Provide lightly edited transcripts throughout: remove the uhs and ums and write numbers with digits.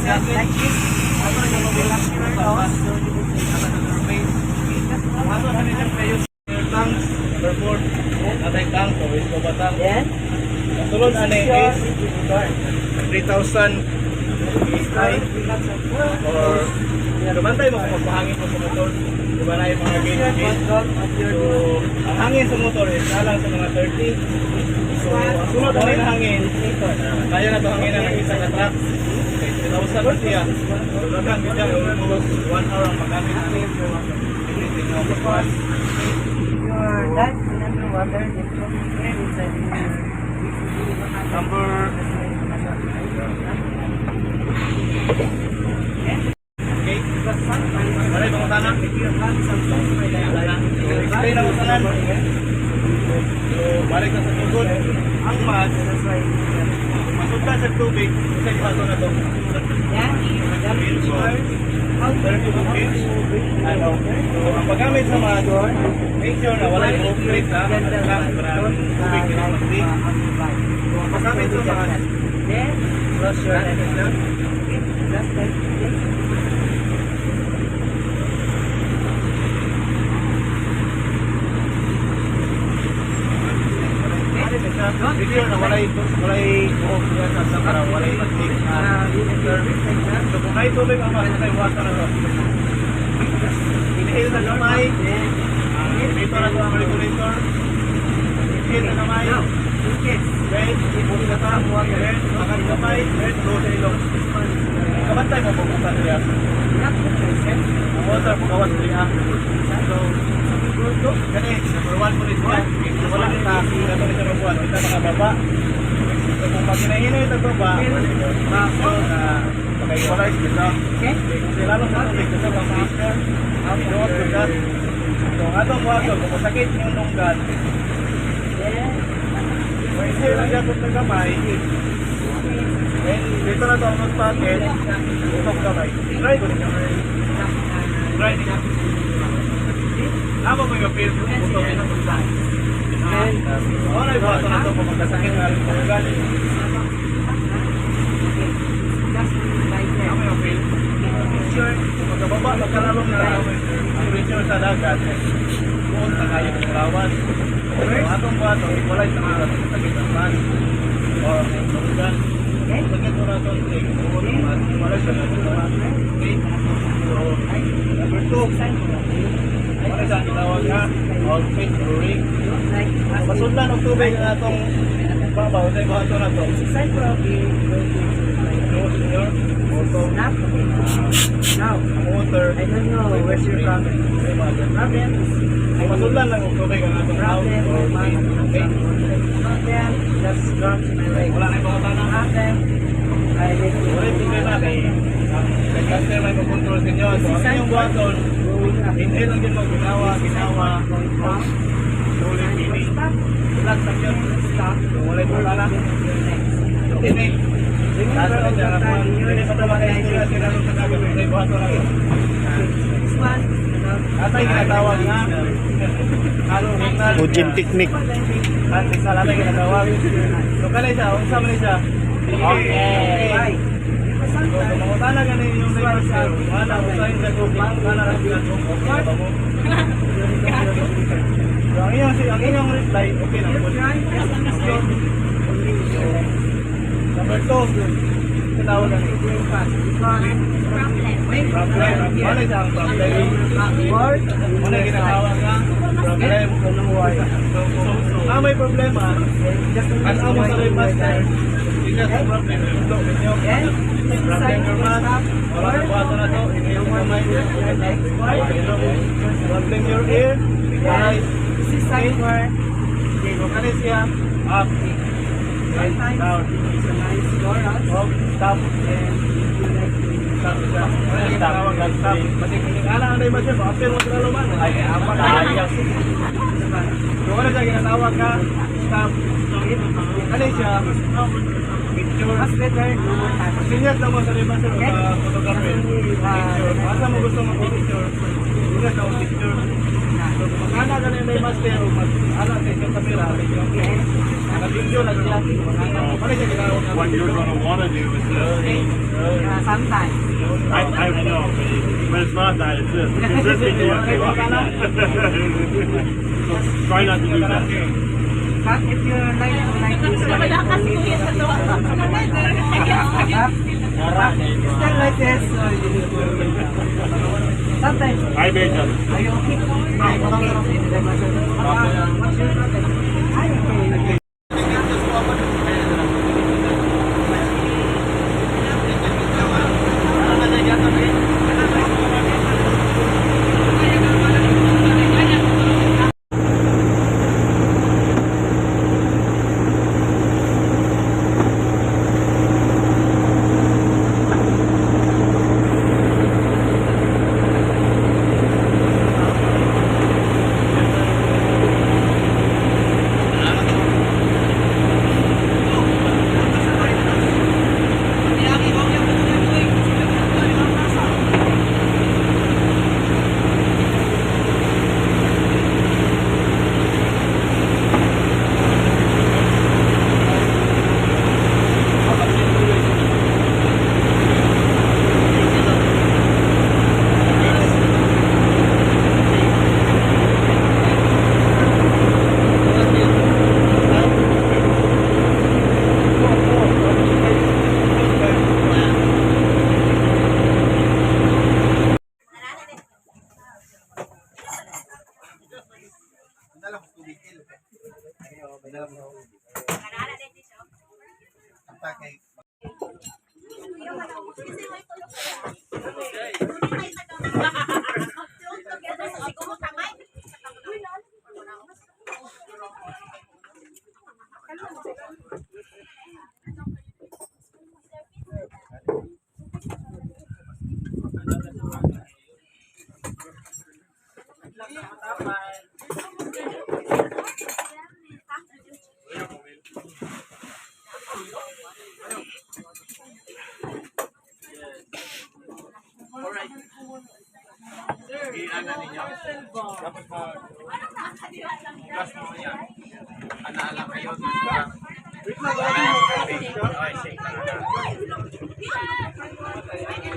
like this. Then, Sulod ani is 3,000 or lumantay mo kung magpahangin mo sa motor. Diba na yung mga gauge. So, ang hangin sa motor is alang sa mga 30. So, ang sunod na yung hangin, kaya na ito hangin na ng isang truck. 3,000 na siya. So, dagang kita almost 1 hour ang magamit namin. Everything na kapag. your light and underwater electron air inside your Number okay. Maray bang tanang? Explain ang tanang. So, balik na sa tugod. Ang mas, masod ka sa tubig, sa ibato na to. yeah, How 32 feet. Ano? So, ang paggamit sa mas, make sure na wala yung operate na. Para tubig na mag-leak. So, ang paggamit sa mas, then brush your head na. just like this. Make sure na walay buhok yan sa para walay mag-leak. So, kung may tubig ang mas, may water na to. Inhale na gamay. Dito na to ang regulator. Inhale na gamay. Then, ipunin na ta. Then, makan gamay. Then, blow sa ilong. Kabantay mo pupunta niya. Ang water po kawas niya. So, gani, number 1 po rin siya. Wala kita, kita ito rin sa mabuhan. Kita nakababa. So, kung pag hinahinay ito ba, pag-equalize dito. Kasi lalo sa tubig, ito ang pressure. Ang inuot ko dyan. So, ang atong buhaton, kung masakit yung lunggan, kung isir lang dyan kung nagamay, then dito na ito ang nag-packet, utong kamay. Try ko rin kamay. Try din. Apa mo yung feel? Utong ito. Oo na yung buhaton na ito kung magkasakit na rin lunggan. Apa yung feel? Magkababa, magkalalong na ang pressure sa dagat. Buon na kayo ng lawan. So, atong buhato, equalize na nga sa sakit ng pan. Or ang lunggan. Sakit mo na ito, buon naman, equalize na natin sa pan. Okay? So, number 2. Ano siya, tinawag na outfit or rig. Masundan ang tubig na itong babaw sa buhato na ito. Close your auto. Now, Motor. I don't know where's your problem. Problem is Masundan lang ang tubig ang atong house or rig. Okay? problem just drops my leg. Wala na yung mga tanang. Problem, I need to Wala yung problema kay customer may mag-control sa inyo. So, ang inyong buhaton, inhale lang din mo, ginawa, sulit, pili. Flat sa yun. So, wala yung problema. Ini. Lalo na dyan ako. Hindi pa tama kayo sila sinanong sa gagawin. May buhaton lang yun. this one, Atay ginatawag na Ujim technique. at isa lang ginatawag. So, kanay siya, unsa man siya. okay. So, kung mangutana ganin yung labor siya, wala usahin sa tubig, wala lang sila kung okay ba mo. So, ang inyong reply, okay na po. Number 2, tinawag ganin. Problem. Ano siya ang problem? Ano yung ginatawag nga? Problem. So, may problema, as amo sa remaster, hindi sa problem. Ito, inyo. Problem your math. Wala na buhato na to. Inyo sa kamay. Problem your ear. Eyes. This is side for So, kanin siya. Up. Right. Down. it's a nice door out. Up. Stop. Stop siya. Ano yung tawag lang? Stop. Matik-matik. Alang anay ba siya? Apel mo sila luman. Ay, apa na. So, ano siya ginatawag ka? Stop. Ano siya? Picture. Much better, no more time. Sinyas lang mo sa remaster o sa photography. Picture. Asa mo gusto mag-picture? Sinyas lang mo picture. So, kung mag-ana ka na yung remaster o mag-ana sa isang kamera, naka-video video lang siya. Ano siya ginawag na? What you're gonna wanna do is this. Sometimes. I know, but it's not that. It's this. Because this video is so try not to do that. But if you like this one, it's not like this. So you need to. Sometimes. I made them. Are you okay? I'm okay. What's your problem? I'm okay. Ano ninyo? Dapat gas mo yan. Ana-ala kayo. Wait lang, okay, shake na lang.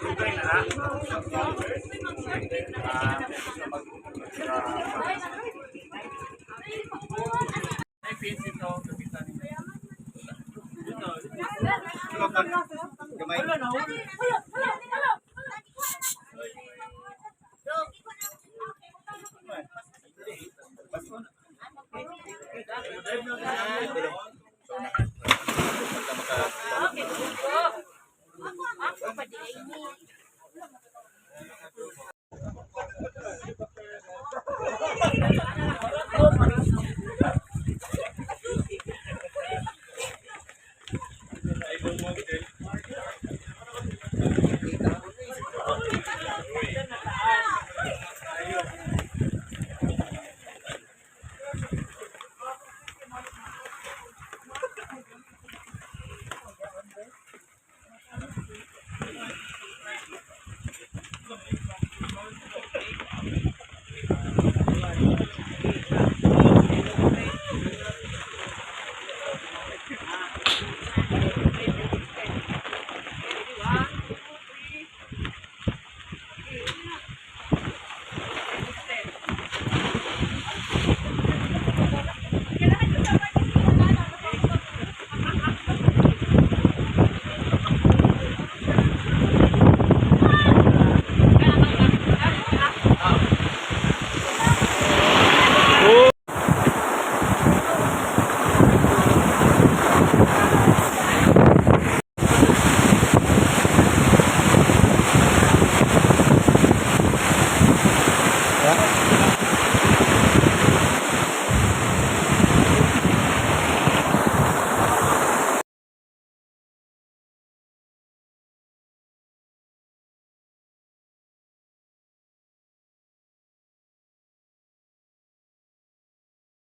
Okay na ha? Ay, pinch ito. Kapitan niyo. Gamay.